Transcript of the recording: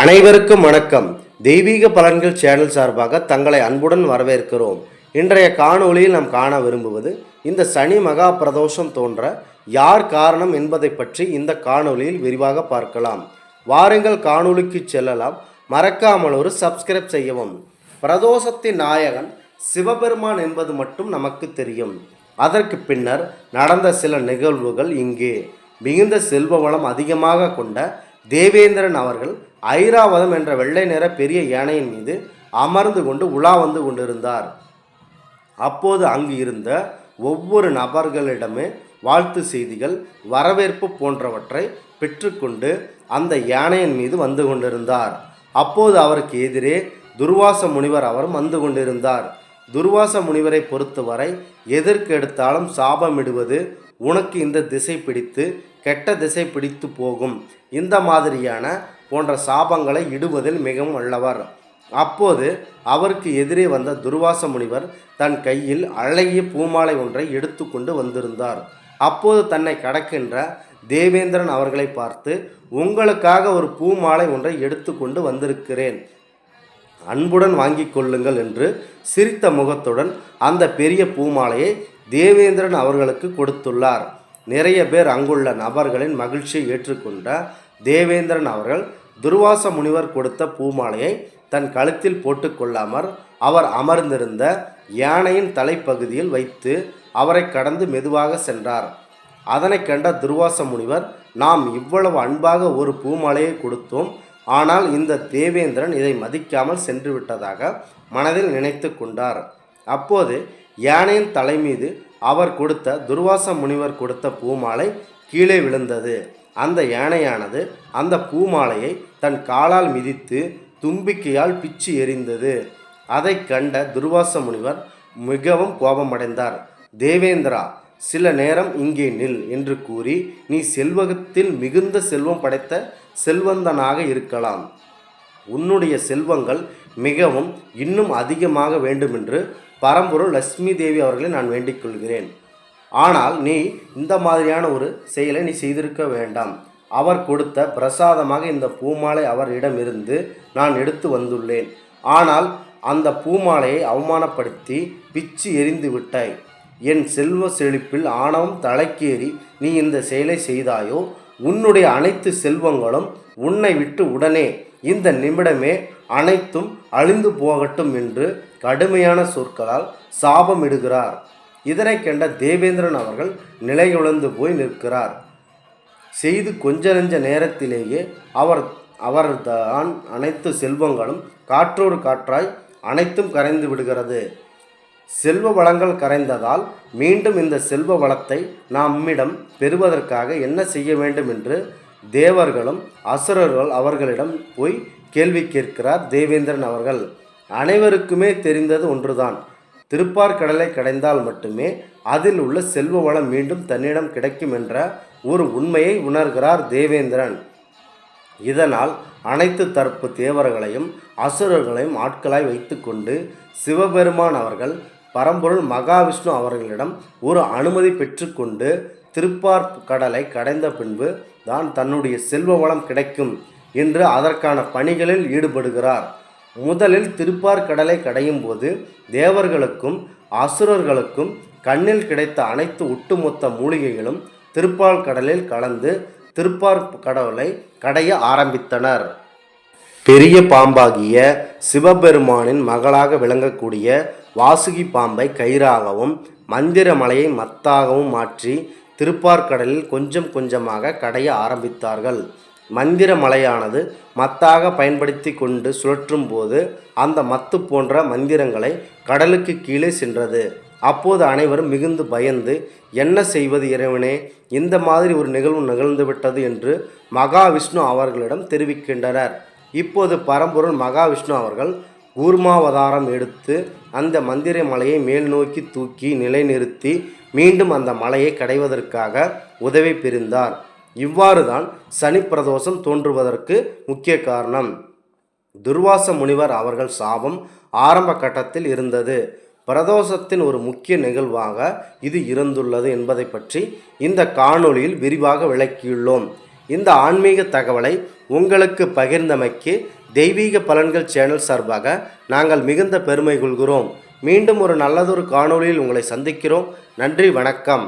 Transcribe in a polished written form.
அனைவருக்கும் வணக்கம். தெய்வீக பலன்கள் சேனல் சார்பாக தங்களை அன்புடன் வரவேற்கிறோம். இன்றைய காணொளியில் நாம் காண விரும்புவது இந்த சனி மகா பிரதோஷம் தோன்ற யார் காரணம் என்பதை பற்றி இந்த காணொளியில் விரிவாக பார்க்கலாம். வாருங்கள் காணொளிக்கு செல்லலாம். மறக்காமல் ஒரு சப்ஸ்கிரைப் செய்யவும். பிரதோஷத்தின் நாயகன் சிவபெருமான் என்பது மட்டும் நமக்கு தெரியும். அதற்கு பின்னர் நடந்த சில நிகழ்வுகள் இங்கே. மிகுந்த செல்வ வளம் அதிகமாக கொண்ட தேவேந்திரன் அவர்கள் ஐராவதம் என்ற வெள்ளை நிற பெரிய யானையின் மீது அமர்ந்து கொண்டு உலா வந்து கொண்டிருந்தார். அப்போது அங்கு இருந்த ஒவ்வொரு நபர்களிடமே வாழ்த்து செய்திகள், வரவேற்பு போன்றவற்றை பெற்றுக்கொண்டு அந்த யானையின் மீது வந்து கொண்டிருந்தார். அப்போது அவருக்கு எதிரே துர்வாச முனிவர் அவரும் வந்து கொண்டிருந்தார். துர்வாச முனிவரை பொறுத்தவரை எதற்கு எடுத்தாலும் சாபமிடுவது, உனக்கு இந்த திசை பிடித்து கெட்ட திசை பிடித்து போகும், இந்த மாதிரியான போன்ற சாபங்களை இடுவதில் மிகவும் வல்லவர். அப்போது அவருக்கு எதிரே வந்த துர்வாச முனிவர் தன் கையில் அழகிய பூமாலை ஒன்றை எடுத்து கொண்டு வந்திருந்தார். அப்போது தன்னை கடக்கின்ற தேவேந்திரன் அவர்களை பார்த்து, உங்களுக்காக ஒரு பூமாலை ஒன்றை எடுத்து கொண்டு வந்திருக்கிறேன், அன்புடன் வாங்கி கொள்ளுங்கள் என்று சிரித்த முகத்துடன் அந்த பெரிய பூமாலையை தேவேந்திரன் அவர்களுக்கு கொடுத்துள்ளார். நிறைய பேர் அங்குள்ள நபர்களின் மகிழ்ச்சியை ஏற்றுக்கொண்ட தேவேந்திரன் அவர்கள் துர்வாச முனிவர் கொடுத்த பூமாலையை தன் கழுத்தில் போட்டுக்கொள்ளாமல் அவர் அமர்ந்திருந்த யானையின் தலைப்பகுதியில் வைத்து அவரை கடந்து மெதுவாக சென்றார். அதனை கண்ட துர்வாச முனிவர், நாம் இவ்வளவு அன்பாக ஒரு பூமாலையை கொடுத்தோம், ஆனால் இந்த தேவேந்திரன் இதை மதிக்காமல் சென்று விட்டதாக மனதில் நினைத்து கொண்டார். அப்போது யானையின் தலை மீது அவர் கொடுத்த துர்வாச முனிவர் கொடுத்த பூமாலை கீழே விழுந்தது. அந்த யானையானது அந்த பூமாலையை தன் காலால் மிதித்து தும்பிக்கையால் பிச்சு எறிந்தது. அதை கண்ட துர்வாச முனிவர் மிகவும் கோபமடைந்தார். தேவேந்திரா, சில நேரம் இங்கே நில் என்று கூறி, நீ செல்வத்தில் மிகுந்த செல்வம் படைத்த செல்வந்தனாக இருக்கலாம், உன்னுடைய செல்வங்கள் மிகவும் இன்னும் அதிகமாக வேண்டுமென்று பரம்பொருள் லட்சுமி தேவி அவர்களை நான் வேண்டிக் கொள்கிறேன். ஆனால் நீ இந்த மாதிரியான ஒரு செயலை நீ செய்திருக்க வேண்டாம். அவர் கொடுத்த பிரசாதமாக இந்த பூமாலை அவரிடமிருந்து நான் எடுத்து வந்துள்ளேன். ஆனால் அந்த பூமாலையை அவமானப்படுத்தி பிச்சு எறிந்து விட்டாய். என் செல்வ செழிப்பில் ஆணவம் தலைக்கேறி நீ இந்த செயலை செய்தாயோ, உன்னுடைய அனைத்து செல்வங்களும் உன்னை விட்டு உடனே இந்த நிமிடமே அனைத்தும் அழிந்து போகட்டும் என்று கடுமையான சொற்களால் சாபமிடுகிறார். இதனை கண்ட தேவேந்திரன் அவர்கள் நிலையுழந்து போய் நிற்கிறார். செய்து கொஞ்ச நெஞ்ச நேரத்திலேயே அவர்தான் அனைத்து செல்வங்களும் காற்றோடு காற்றாய் அனைத்தும் கரைந்து விடுகிறது. செல்வ வளங்கள் கரைந்ததால் மீண்டும் இந்த செல்வ வளத்தை நம்மிடம் பெறுவதற்காக என்ன செய்ய வேண்டும் என்று தேவர்களும் அசுரர்கள் அவர்களிடம் போய் கேள்வி கேட்கிறார் தேவேந்திரன் அவர்கள். அனைவருக்குமே தெரிந்தது ஒன்றுதான், திருப்பார்கடலை கடைந்தால் மட்டுமே அதில் உள்ள செல்வ வளம் மீண்டும் தன்னிடம் கிடைக்கும் என்ற ஒரு உண்மையை உணர்கிறார் தேவேந்திரன். இதனால் அனைத்து தரப்பு தேவர்களையும் அசுரர்களையும் ஆட்களாய் வைத்து கொண்டு சிவபெருமான் அவர்கள் பரம்பொருள் மகாவிஷ்ணு அவர்களிடம் ஒரு அனுமதி பெற்றுக்கொண்டு திருப்பார்கடலை கடைந்த பின்பு தான் தன்னுடைய செல்வ வளம் கிடைக்கும் என்று அதற்கான பணிகளில் ஈடுபடுகிறார். முதலில் திருப்பார்கடலை கடையும் போது தேவர்களுக்கும் அசுரர்களுக்கும் கண்ணில் கிடைத்த அனைத்து ஒட்டுமொத்த மூலிகைகளும் திருப்பார்கடலில் கலந்து திருப்பார்கடலை கடைய ஆரம்பித்தனர். பெரிய பாம்பாகிய சிவபெருமானின் மகளாக விளங்கக்கூடிய வாசுகி பாம்பை கயிறாகவும் மந்திர மலையை மத்தாகவும் மாற்றி திருப்பார்கடலில் கொஞ்சம் கொஞ்சமாக கடைய ஆரம்பித்தார்கள். மந்திர மலையானது மத்தாக பயன்படுத்தி கொண்டு சுழற்றும் போது அந்த மத்து போன்ற மந்திரங்களை கடலுக்கு கீழே சென்றது. அப்போது அனைவரும் மிகுந்து பயந்து, என்ன செய்வது இறைவனே, இந்த மாதிரி ஒரு நிகழ்வு நிகழ்ந்துவிட்டது என்று மகாவிஷ்ணு அவர்களிடம் தெரிவிக்கின்றனர். இப்போது பரம்பொருள் மகாவிஷ்ணு அவர்கள் கூர்மாவதாரம் எடுத்து அந்த மந்திர மலையை மேல் நோக்கி தூக்கி நிலைநிறுத்தி மீண்டும் அந்த மலையை கடைவதற்காக உதவி புரிந்தார். இவ்வாறு தான் சனி பிரதோஷம் தோன்றுவதற்கு முக்கிய காரணம். துர்வாச முனிவர் அவர்கள் சாபம் ஆரம்ப கட்டத்தில் இருந்தது. பிரதோஷத்தின் ஒரு முக்கிய நிகழ்வாக இது இருந்துள்ளது என்பதை பற்றி இந்த காணொளியில் விரிவாக விளக்கியுள்ளோம். இந்த ஆன்மீக தகவலை உங்களுக்கு பகிர்ந்தமைக்கு தெய்வீக பலன்கள் சேனல் சார்பாக நாங்கள் மிகுந்த பெருமை கொள்கிறோம். மீண்டும் ஒரு நல்லதொரு காணொளியில் உங்களை சந்திக்கிறோம். நன்றி, வணக்கம்.